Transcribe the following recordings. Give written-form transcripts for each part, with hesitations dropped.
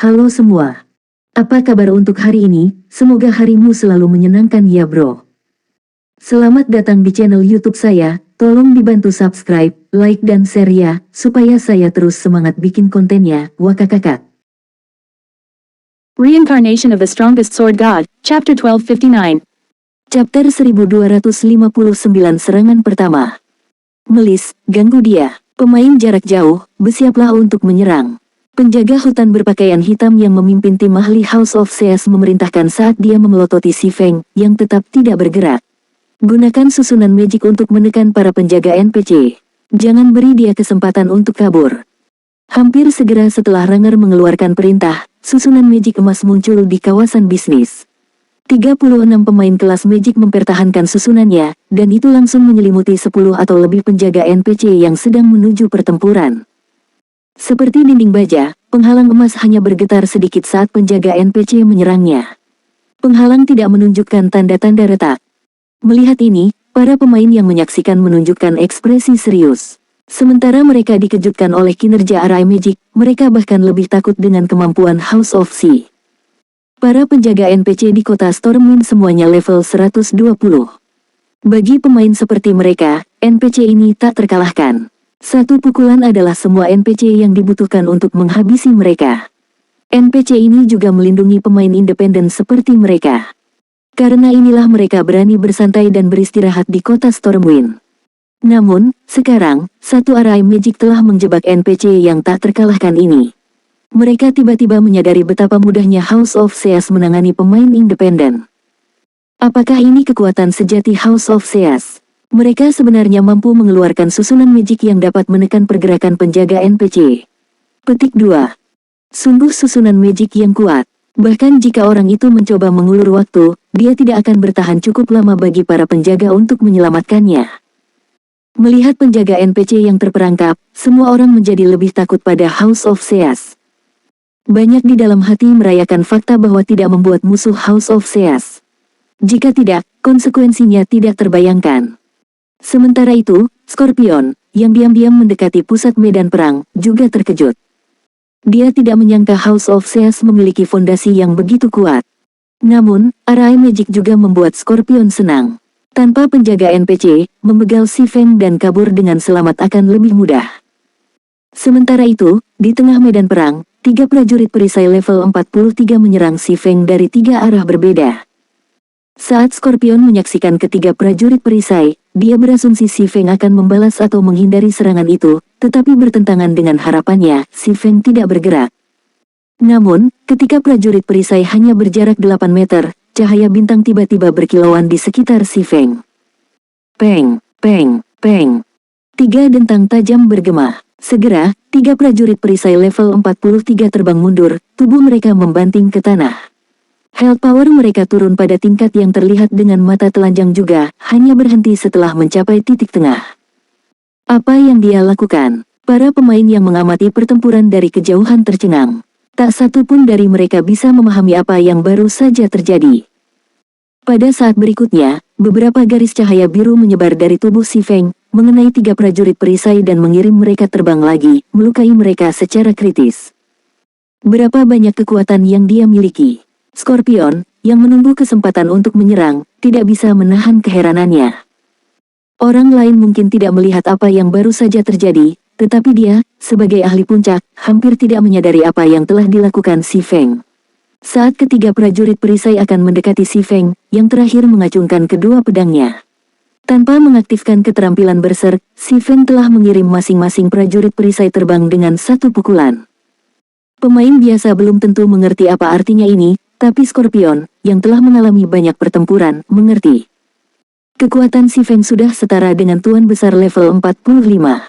Halo semua. Apa kabar untuk hari ini? Semoga harimu selalu menyenangkan ya bro. Selamat datang di channel YouTube saya. Tolong dibantu subscribe, like dan share ya, supaya saya terus semangat bikin kontennya. Wakakakak. Reincarnation of the Strongest Sword God, Chapter 1259. Chapter 1259 Serangan Pertama. Melis, ganggu dia. Pemain jarak jauh, bersiaplah untuk menyerang. Penjaga hutan berpakaian hitam yang memimpin tim ahli House of Zeus memerintahkan saat dia memelototi Si Feng, yang tetap tidak bergerak. Gunakan susunan magic untuk menekan para penjaga NPC. Jangan beri dia kesempatan untuk kabur. Hampir segera setelah Ranger mengeluarkan perintah, susunan magic emas muncul di kawasan bisnis. 36 pemain kelas magic mempertahankan susunannya, dan itu langsung menyelimuti 10 atau lebih penjaga NPC yang sedang menuju pertempuran. Seperti dinding baja, penghalang emas hanya bergetar sedikit saat penjaga NPC menyerangnya. Penghalang tidak menunjukkan tanda-tanda retak. Melihat ini, para pemain yang menyaksikan menunjukkan ekspresi serius. Sementara mereka dikejutkan oleh kinerja Arai Magic, mereka bahkan lebih takut dengan kemampuan House of Sea. Para penjaga NPC di kota Stormwind semuanya level 120. Bagi pemain seperti mereka, NPC ini tak terkalahkan. Satu pukulan adalah semua NPC yang dibutuhkan untuk menghabisi mereka. NPC ini juga melindungi pemain independen seperti mereka. Karena inilah mereka berani bersantai dan beristirahat di kota Stormwind. Namun, sekarang, satu Arai Magic telah menjebak NPC yang tak terkalahkan ini. Mereka tiba-tiba menyadari betapa mudahnya House of Zeus menangani pemain independen. Apakah ini kekuatan sejati House of Zeus? Mereka sebenarnya mampu mengeluarkan susunan magic yang dapat menekan pergerakan penjaga NPC. Petik 2. Sungguh susunan magic yang kuat. Bahkan jika orang itu mencoba mengulur waktu, dia tidak akan bertahan cukup lama bagi para penjaga untuk menyelamatkannya. Melihat penjaga NPC yang terperangkap, semua orang menjadi lebih takut pada House of Zeus. Banyak di dalam hati merayakan fakta bahwa tidak membuat musuh House of Zeus. Jika tidak, konsekuensinya tidak terbayangkan. Sementara itu, Scorpion, yang diam-diam mendekati pusat medan perang, juga terkejut. Dia tidak menyangka House of Zeus memiliki fondasi yang begitu kuat. Namun, Arai Magic juga membuat Scorpion senang. Tanpa penjaga NPC, membegal Si Feng dan kabur dengan selamat akan lebih mudah. Sementara itu, di tengah medan perang, 3 prajurit perisai level 43 menyerang Si Feng dari 3 arah berbeda. Saat Scorpion menyaksikan ketiga prajurit perisai, dia berasumsi Si Feng akan membalas atau menghindari serangan itu, tetapi bertentangan dengan harapannya, Si Feng tidak bergerak. Namun, ketika prajurit perisai hanya berjarak 8 meter, cahaya bintang tiba-tiba berkilauan di sekitar Si Feng. Peng, peng, peng. 3 dentang tajam bergema. Segera, 3 prajurit perisai level 43 terbang mundur, tubuh mereka membanting ke tanah. Health power mereka turun pada tingkat yang terlihat dengan mata telanjang juga, hanya berhenti setelah mencapai titik tengah. Apa yang dia lakukan? Para pemain yang mengamati pertempuran dari kejauhan tercengang. Tak satu pun dari mereka bisa memahami apa yang baru saja terjadi. Pada saat berikutnya, beberapa garis cahaya biru menyebar dari tubuh Si Feng, mengenai 3 prajurit perisai dan mengirim mereka terbang lagi, melukai mereka secara kritis. Berapa banyak kekuatan yang dia miliki? Scorpion, yang menunggu kesempatan untuk menyerang, tidak bisa menahan keheranannya. Orang lain mungkin tidak melihat apa yang baru saja terjadi, tetapi dia, sebagai ahli puncak, hampir tidak menyadari apa yang telah dilakukan Si Feng. Saat ketiga prajurit perisai akan mendekati Si Feng, yang terakhir mengacungkan kedua pedangnya. Tanpa mengaktifkan keterampilan berserk, Si Feng telah mengirim masing-masing prajurit perisai terbang dengan satu pukulan. Pemain biasa belum tentu mengerti apa artinya ini, tapi Scorpion, yang telah mengalami banyak pertempuran, mengerti. Kekuatan Si Feng sudah setara dengan Tuan Besar level 45.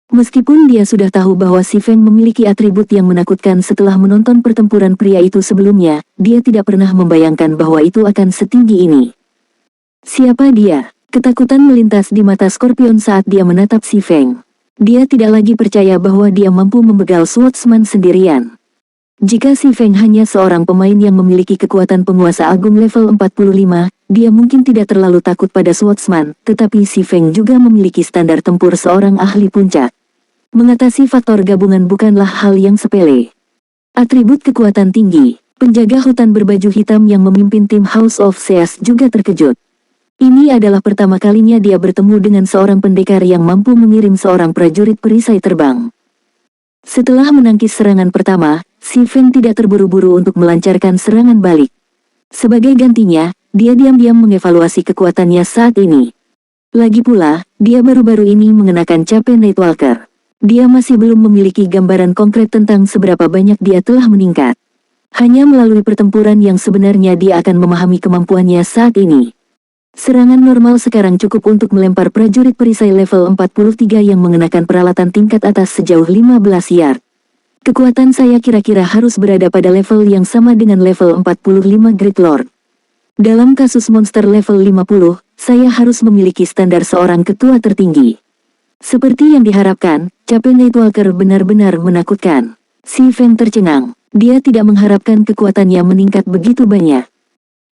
Meskipun dia sudah tahu bahwa Si Feng memiliki atribut yang menakutkan setelah menonton pertempuran pria itu sebelumnya, dia tidak pernah membayangkan bahwa itu akan setinggi ini. Siapa dia? Ketakutan melintas di mata Scorpion saat dia menatap Si Feng. Dia tidak lagi percaya bahwa dia mampu membegal swordsman sendirian. Jika Si Feng hanya seorang pemain yang memiliki kekuatan penguasa agung level 45, dia mungkin tidak terlalu takut pada swordsman, tetapi Si Feng juga memiliki standar tempur seorang ahli puncak. Mengatasi faktor gabungan bukanlah hal yang sepele. Atribut kekuatan tinggi. Penjaga hutan berbaju hitam yang memimpin tim House of Zeus juga terkejut. Ini adalah pertama kalinya dia bertemu dengan seorang pendekar yang mampu mengirim seorang prajurit perisai terbang. Setelah menangkis serangan pertama, Si Feng tidak terburu-buru untuk melancarkan serangan balik. Sebagai gantinya, dia diam-diam mengevaluasi kekuatannya saat ini. Lagi pula, dia baru-baru ini mengenakan cape Nightwalker. Dia masih belum memiliki gambaran konkret tentang seberapa banyak dia telah meningkat. Hanya melalui pertempuran yang sebenarnya dia akan memahami kemampuannya saat ini. Serangan normal sekarang cukup untuk melempar prajurit perisai level 43 yang mengenakan peralatan tingkat atas sejauh 15 yard. Kekuatan saya kira-kira harus berada pada level yang sama dengan level 45 Great Lord. Dalam kasus monster level 50, saya harus memiliki standar seorang ketua tertinggi. Seperti yang diharapkan, cape Nightwalker benar-benar menakutkan. Si Feng tercengang. Dia tidak mengharapkan kekuatannya meningkat begitu banyak.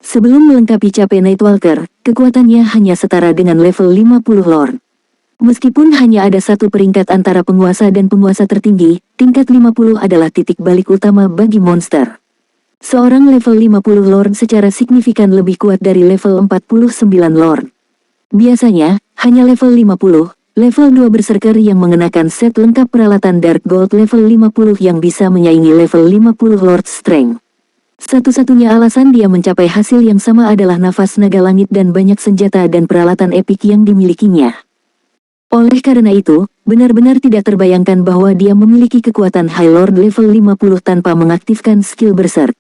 Sebelum melengkapi cape Nightwalker, kekuatannya hanya setara dengan level 50 Lord. Meskipun hanya ada satu peringkat antara penguasa dan penguasa tertinggi, tingkat 50 adalah titik balik utama bagi monster. Seorang level 50 Lord secara signifikan lebih kuat dari level 49 Lord. Biasanya, hanya level 50, level 2 berserker yang mengenakan set lengkap peralatan Dark Gold level 50 yang bisa menyaingi level 50 Lord Strength. Satu-satunya alasan dia mencapai hasil yang sama adalah nafas naga langit dan banyak senjata dan peralatan epik yang dimilikinya. Oleh karena itu, benar-benar tidak terbayangkan bahwa dia memiliki kekuatan High Lord level 50 tanpa mengaktifkan skill berserk.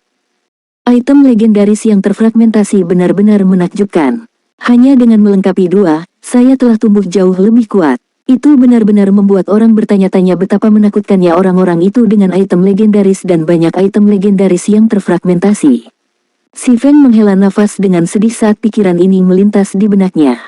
Item legendaris yang terfragmentasi benar-benar menakjubkan. Hanya dengan melengkapi dua, saya telah tumbuh jauh lebih kuat. Itu benar-benar membuat orang bertanya-tanya betapa menakutkannya orang-orang itu dengan item legendaris dan banyak item legendaris yang terfragmentasi. Si Feng menghela nafas dengan sedih saat pikiran ini melintas di benaknya.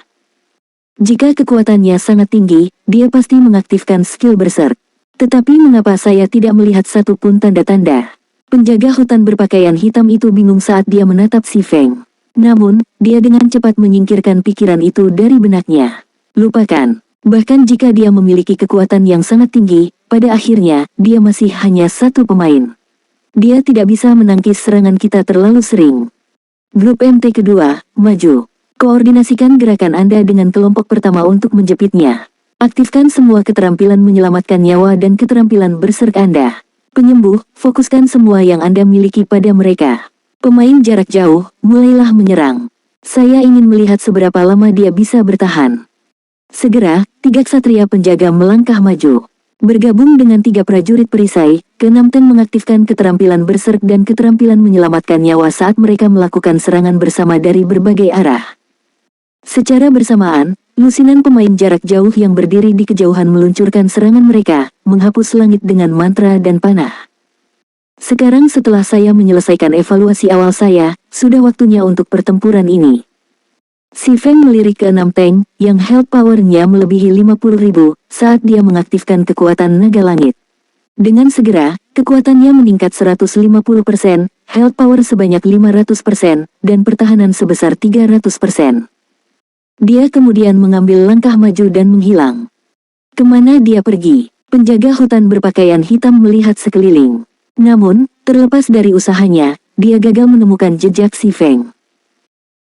Jika kekuatannya sangat tinggi, dia pasti mengaktifkan skill berserk. Tetapi mengapa saya tidak melihat satupun tanda-tanda? Penjaga hutan berpakaian hitam itu bingung saat dia menatap Si Feng. Namun, dia dengan cepat menyingkirkan pikiran itu dari benaknya. Lupakan. Bahkan jika dia memiliki kekuatan yang sangat tinggi, pada akhirnya, dia masih hanya satu pemain. Dia tidak bisa menangkis serangan kita terlalu sering. Grup MT kedua, maju. Koordinasikan gerakan Anda dengan kelompok pertama untuk menjepitnya. Aktifkan semua keterampilan menyelamatkan nyawa dan keterampilan berserk Anda. Penyembuh, fokuskan semua yang Anda miliki pada mereka. Pemain jarak jauh, mulailah menyerang. Saya ingin melihat seberapa lama dia bisa bertahan. Segera, 3 ksatria penjaga melangkah maju. Bergabung dengan 3 prajurit perisai, ke-6 Ten mengaktifkan keterampilan berserk dan keterampilan menyelamatkan nyawa saat mereka melakukan serangan bersama dari berbagai arah. Secara bersamaan, lusinan pemain jarak jauh yang berdiri di kejauhan meluncurkan serangan mereka, menghapus langit dengan mantra dan panah. Sekarang setelah saya menyelesaikan evaluasi awal saya, sudah waktunya untuk pertempuran ini. Si Feng melirik ke-6 tank, yang health power-nya melebihi 50.000, saat dia mengaktifkan kekuatan naga langit. Dengan segera, kekuatannya meningkat 150%, health power sebanyak 500%, dan pertahanan sebesar 300%. Dia kemudian mengambil langkah maju dan menghilang. Kemana dia pergi? Penjaga hutan berpakaian hitam melihat sekeliling. Namun, terlepas dari usahanya, dia gagal menemukan jejak Si Feng.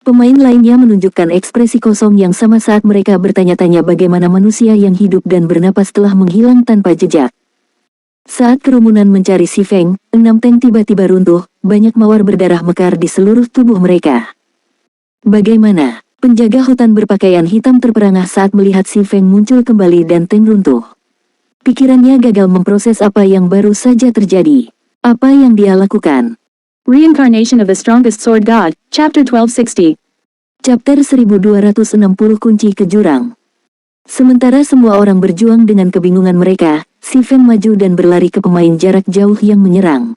Pemain lainnya menunjukkan ekspresi kosong yang sama saat mereka bertanya-tanya bagaimana manusia yang hidup dan bernapas telah menghilang tanpa jejak. Saat kerumunan mencari Si Feng, 6 tank tiba-tiba runtuh, banyak mawar berdarah mekar di seluruh tubuh mereka. Bagaimana? Penjaga hutan berpakaian hitam terperangah saat melihat Si Feng muncul kembali dan tank runtuh. Pikirannya gagal memproses apa yang baru saja terjadi. Apa yang dia lakukan? Reincarnation of the Strongest Sword God, Chapter 1260. Chapter 1260 Kunci ke Jurang. Sementara semua orang berjuang dengan kebingungan mereka, Si Feng maju dan berlari ke pemain jarak jauh yang menyerang.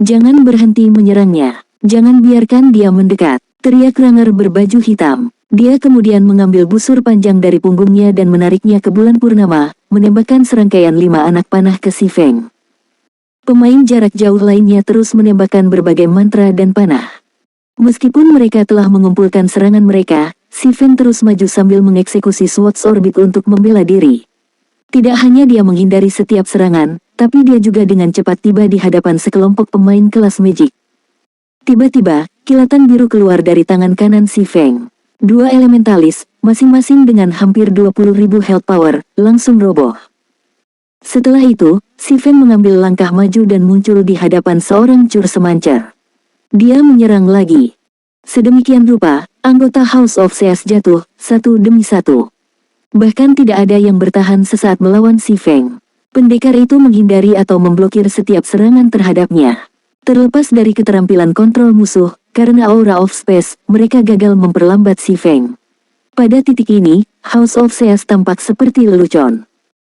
Jangan berhenti menyerangnya. Jangan biarkan dia mendekat. Teriak Ranger berbaju hitam. Dia kemudian mengambil busur panjang dari punggungnya dan menariknya ke bulan purnama, menembakkan serangkaian 5 anak panah ke Si Feng. Pemain jarak jauh lainnya terus menembakkan berbagai mantra dan panah. Meskipun mereka telah mengumpulkan serangan mereka, Si Feng terus maju sambil mengeksekusi Swords Orbit untuk membela diri. Tidak hanya dia menghindari setiap serangan, tapi dia juga dengan cepat tiba di hadapan sekelompok pemain kelas Magic. Tiba-tiba, kilatan biru keluar dari tangan kanan si Feng. Dua elementalis, masing-masing dengan hampir 20.000 health power, langsung roboh. Setelah itu, si Feng mengambil langkah maju dan muncul di hadapan seorang cur semancer. Dia menyerang lagi. Sedemikian rupa, anggota House of Seas jatuh, satu demi satu. Bahkan tidak ada yang bertahan sesaat melawan si Feng. Pendekar itu menghindari atau memblokir setiap serangan terhadapnya. Terlepas dari keterampilan kontrol musuh, karena aura of space, mereka gagal memperlambat si Feng. Pada titik ini, House of Seas tampak seperti lelucon.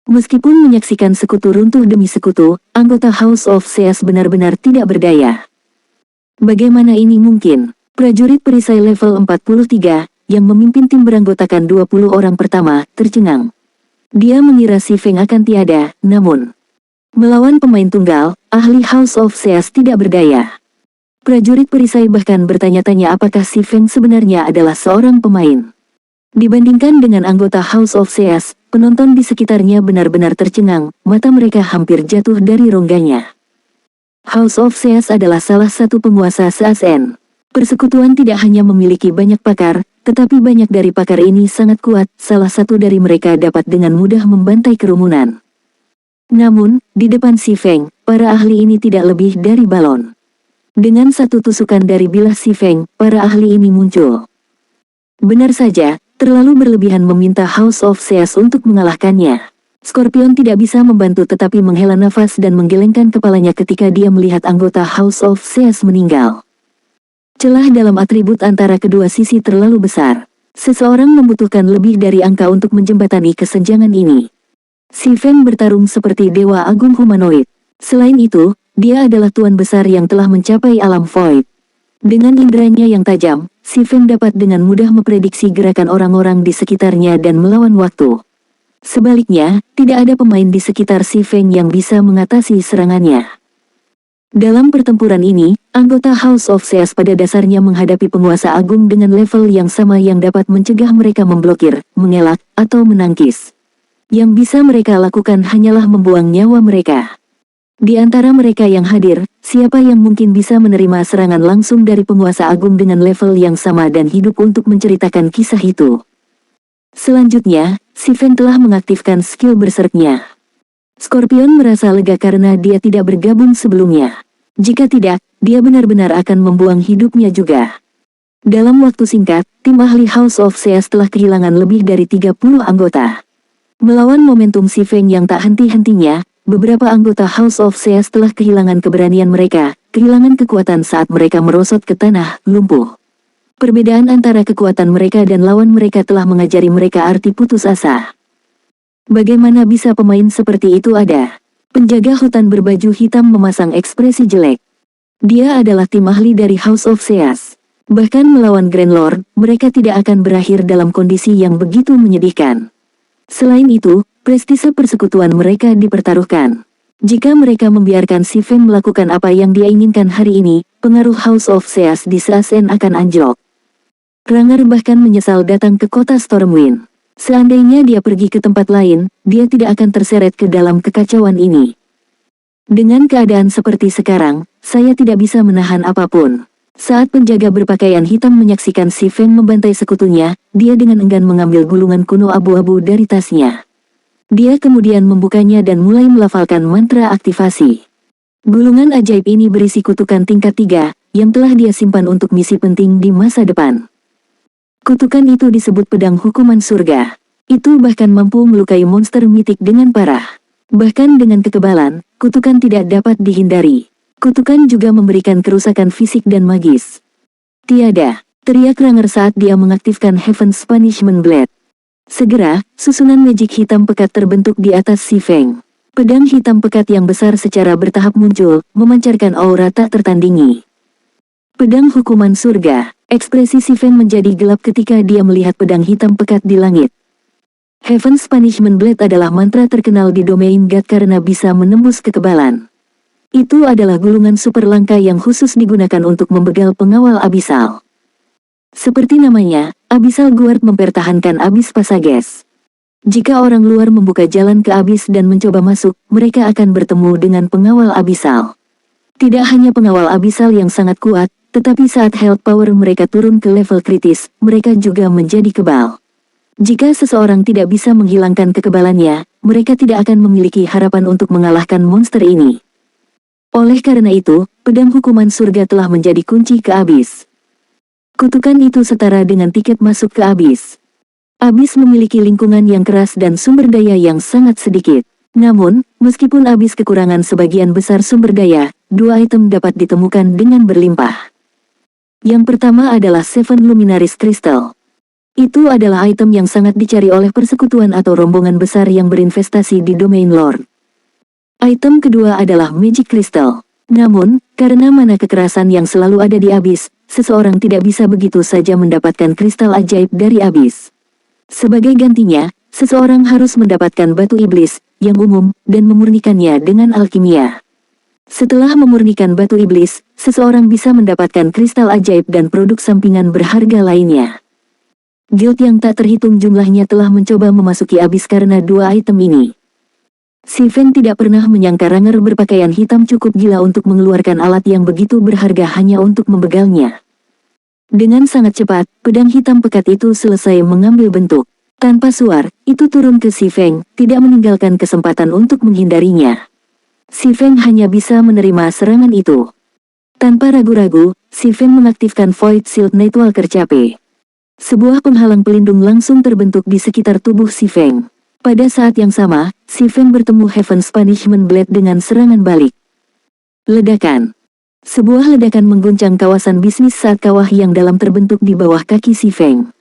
Meskipun menyaksikan sekutu runtuh demi sekutu, anggota House of Seas benar-benar tidak berdaya. Bagaimana ini mungkin? Prajurit perisai level 43, yang memimpin tim beranggotakan 20 orang pertama, tercengang. Dia mengira si Feng akan tiada, namun melawan pemain tunggal, ahli House of Seas tidak berdaya. Prajurit perisai bahkan bertanya-tanya apakah si Feng sebenarnya adalah seorang pemain. Dibandingkan dengan anggota House of Seas, penonton di sekitarnya benar-benar tercengang, mata mereka hampir jatuh dari rongganya. House of Seas adalah salah satu penguasa se-ASEAN. Persekutuan tidak hanya memiliki banyak pakar, tetapi banyak dari pakar ini sangat kuat, salah satu dari mereka dapat dengan mudah membantai kerumunan. Namun, di depan si Feng, para ahli ini tidak lebih dari balon. Dengan satu tusukan dari bilah si Feng, para ahli ini muncul. Benar saja, terlalu berlebihan meminta House of Seas untuk mengalahkannya. Scorpion tidak bisa membantu tetapi menghela nafas dan menggelengkan kepalanya ketika dia melihat anggota House of Seas meninggal. Celah dalam atribut antara kedua sisi terlalu besar. Seseorang membutuhkan lebih dari angka untuk menjembatani kesenjangan ini. Si Feng bertarung seperti dewa agung humanoid. Selain itu, dia adalah tuan besar yang telah mencapai alam void. Dengan inderanya yang tajam, si Feng dapat dengan mudah memprediksi gerakan orang-orang di sekitarnya dan melawan waktu. Sebaliknya, tidak ada pemain di sekitar si Feng yang bisa mengatasi serangannya. Dalam pertempuran ini, anggota House of Seas pada dasarnya menghadapi penguasa agung dengan level yang sama yang dapat mencegah mereka memblokir, mengelak, atau menangkis. Yang bisa mereka lakukan hanyalah membuang nyawa mereka. Di antara mereka yang hadir, siapa yang mungkin bisa menerima serangan langsung dari penguasa agung dengan level yang sama dan hidup untuk menceritakan kisah itu? Selanjutnya, si Feng telah mengaktifkan skill berserknya. Scorpion merasa lega karena dia tidak bergabung sebelumnya. Jika tidak, dia benar-benar akan membuang hidupnya juga. Dalam waktu singkat, tim ahli House of Seas telah kehilangan lebih dari 30 anggota. Melawan momentum si Feng yang tak henti-hentinya, beberapa anggota House of Seas telah kehilangan keberanian mereka, kehilangan kekuatan saat mereka merosot ke tanah, lumpuh. Perbedaan antara kekuatan mereka dan lawan mereka telah mengajari mereka arti putus asa. Bagaimana bisa pemain seperti itu ada? Penjaga hutan berbaju hitam memasang ekspresi jelek. Dia adalah tim ahli dari House of Seas. Bahkan melawan Grand Lord, mereka tidak akan berakhir dalam kondisi yang begitu menyedihkan. Selain itu, prestise persekutuan mereka dipertaruhkan. Jika mereka membiarkan si Feng melakukan apa yang dia inginkan hari ini, pengaruh House of Seas di se-ASEAN akan anjlok. Ranger bahkan menyesal datang ke kota Stormwind. Seandainya dia pergi ke tempat lain, dia tidak akan terseret ke dalam kekacauan ini. Dengan keadaan seperti sekarang, saya tidak bisa menahan apapun. Saat penjaga berpakaian hitam menyaksikan si Feng membantai sekutunya, dia dengan enggan mengambil gulungan kuno abu-abu dari tasnya. Dia kemudian membukanya dan mulai melafalkan mantra aktivasi. Gulungan ajaib ini berisi kutukan tingkat 3, yang telah dia simpan untuk misi penting di masa depan. Kutukan itu disebut pedang hukuman surga. Itu bahkan mampu melukai monster mitik dengan parah. Bahkan dengan kekebalan, kutukan tidak dapat dihindari. Kutukan juga memberikan kerusakan fisik dan magis. Tiada, teriak Ranger saat dia mengaktifkan Heaven's Punishment Blade. Segera, susunan magic hitam pekat terbentuk di atas si Feng. Pedang hitam pekat yang besar secara bertahap muncul, memancarkan aura tak tertandingi. Pedang hukuman surga. Ekspresi si Feng menjadi gelap ketika dia melihat pedang hitam pekat di langit. Heaven's Punishment Blade adalah mantra terkenal di domain God karena bisa menembus kekebalan. Itu adalah gulungan super langka yang khusus digunakan untuk membegal pengawal Abyssal. Seperti namanya, Abyssal Guard mempertahankan Abyss Passages. Jika orang luar membuka jalan ke abis dan mencoba masuk, mereka akan bertemu dengan pengawal abisal. Tidak hanya pengawal abisal yang sangat kuat, tetapi saat health power mereka turun ke level kritis, mereka juga menjadi kebal. Jika seseorang tidak bisa menghilangkan kekebalannya, mereka tidak akan memiliki harapan untuk mengalahkan monster ini. Oleh karena itu, pedang hukuman surga telah menjadi kunci ke abis. Kutukan itu setara dengan tiket masuk ke abis. Abis memiliki lingkungan yang keras dan sumber daya yang sangat sedikit. Namun, meskipun abis kekurangan sebagian besar sumber daya, dua item dapat ditemukan dengan berlimpah. Yang pertama adalah Seven Luminaries Crystal. Itu adalah item yang sangat dicari oleh persekutuan atau rombongan besar yang berinvestasi di domain lore. Item kedua adalah Magic Crystal. Namun, karena mana kekerasan yang selalu ada di abis, seseorang tidak bisa begitu saja mendapatkan kristal ajaib dari abis. Sebagai gantinya, seseorang harus mendapatkan batu iblis, yang umum, dan memurnikannya dengan alkimia. Setelah memurnikan batu iblis, seseorang bisa mendapatkan kristal ajaib dan produk sampingan berharga lainnya. Guild yang tak terhitung jumlahnya telah mencoba memasuki abis karena dua item ini. Si Feng tidak pernah menyangka Ranger berpakaian hitam cukup gila untuk mengeluarkan alat yang begitu berharga hanya untuk membegalnya. Dengan sangat cepat, pedang hitam pekat itu selesai mengambil bentuk. Tanpa suar, itu turun ke Si Feng, tidak meninggalkan kesempatan untuk menghindarinya. Si Feng hanya bisa menerima serangan itu. Tanpa ragu-ragu, Si Feng mengaktifkan Void Shield Nightwalker Cape. Sebuah penghalang pelindung langsung terbentuk di sekitar tubuh Si Feng. Pada saat yang sama, Si Feng bertemu Heaven's Punishment Blade dengan serangan balik. Ledakan. Sebuah ledakan mengguncang kawasan bisnis saat kawah yang dalam terbentuk di bawah kaki Si Feng.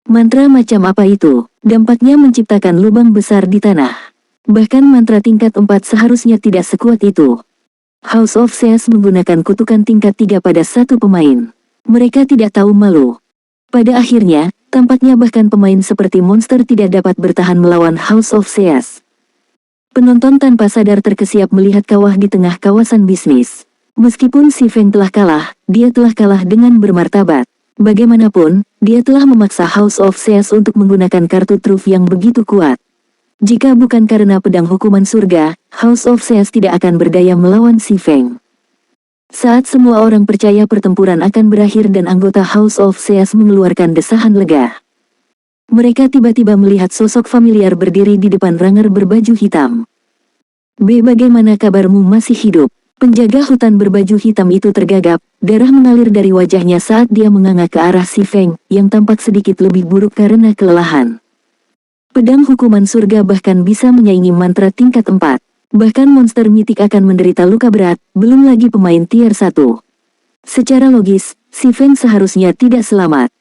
Mantra macam apa itu? Dampaknya menciptakan lubang besar di tanah. Bahkan mantra tingkat 4 seharusnya tidak sekuat itu. House of Zeus menggunakan kutukan tingkat 3 pada satu pemain. Mereka tidak tahu malu. Pada akhirnya, tampaknya bahkan pemain seperti monster tidak dapat bertahan melawan House of Zeus. Penonton tanpa sadar terkesiap melihat kawah di tengah kawasan bisnis. Meskipun Si Feng telah kalah, dia telah kalah dengan bermartabat. Bagaimanapun, dia telah memaksa House of Zeus untuk menggunakan kartu truf yang begitu kuat. Jika bukan karena pedang hukuman surga, House of Zeus tidak akan berdaya melawan Si Feng. Saat semua orang percaya pertempuran akan berakhir dan anggota House of Zeus mengeluarkan desahan lega, mereka tiba-tiba melihat sosok familiar berdiri di depan Ranger berbaju hitam. Bagaimana kabarmu, masih hidup?" Penjaga hutan berbaju hitam itu tergagap, darah mengalir dari wajahnya saat dia menganga ke arah Si Feng, yang tampak sedikit lebih buruk karena kelelahan. Pedang hukuman surga bahkan bisa menyaingi mantra tingkat 4. Bahkan monster mitik akan menderita luka berat, belum lagi pemain tier 1. Secara logis, Si Feng seharusnya tidak selamat.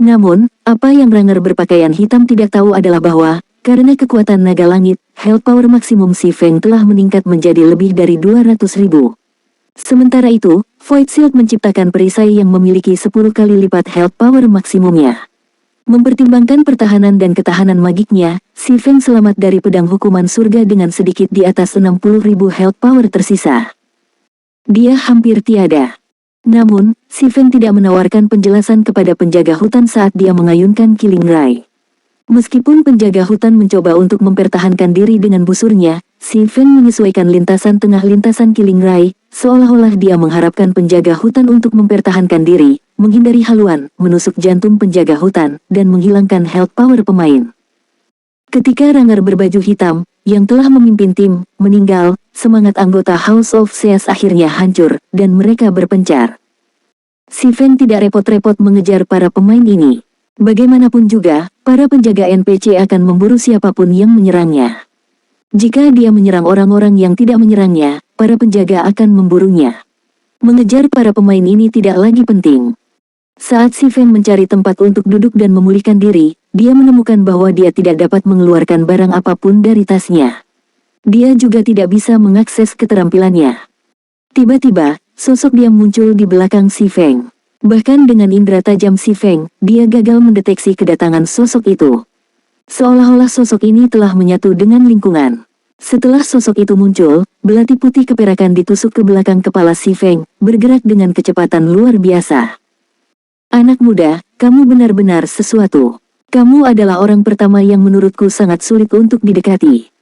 Namun, apa yang Ranger berpakaian hitam tidak tahu adalah bahwa, karena kekuatan naga langit, health power maksimum Si Feng telah meningkat menjadi lebih dari 200.000. Sementara itu, Void Shield menciptakan perisai yang memiliki 10 kali lipat health power maksimumnya. Mempertimbangkan pertahanan dan ketahanan magiknya, Si Feng selamat dari pedang hukuman surga dengan sedikit di atas 60.000 health power tersisa. Dia hampir tiada. Namun, Si Feng tidak menawarkan penjelasan kepada penjaga hutan saat dia mengayunkan Killing Ray. Meskipun penjaga hutan mencoba untuk mempertahankan diri dengan busurnya, Si Feng menyesuaikan lintasan tengah lintasan Killing Ray, seolah-olah dia mengharapkan penjaga hutan untuk mempertahankan diri, menghindari haluan, menusuk jantung penjaga hutan, dan menghilangkan health power pemain. Ketika Ranger berbaju hitam, yang telah memimpin tim, meninggal, semangat anggota House of Zeus akhirnya hancur, dan mereka berpencar. Si Feng tidak repot-repot mengejar para pemain ini. Bagaimanapun juga, para penjaga NPC akan memburu siapapun yang menyerangnya. Jika dia menyerang orang-orang yang tidak menyerangnya, para penjaga akan memburunya. Mengejar para pemain ini tidak lagi penting. Saat Si Feng mencari tempat untuk duduk dan memulihkan diri, dia menemukan bahwa dia tidak dapat mengeluarkan barang apapun dari tasnya. Dia juga tidak bisa mengakses keterampilannya. Tiba-tiba, sosok dia muncul di belakang Si Feng. Bahkan dengan indera tajam Si Feng, dia gagal mendeteksi kedatangan sosok itu. Seolah-olah sosok ini telah menyatu dengan lingkungan. Setelah sosok itu muncul, belati putih keperakan ditusuk ke belakang kepala Si Feng, bergerak dengan kecepatan luar biasa. "Anak muda, kamu benar-benar sesuatu. Kamu adalah orang pertama yang menurutku sangat sulit untuk didekati.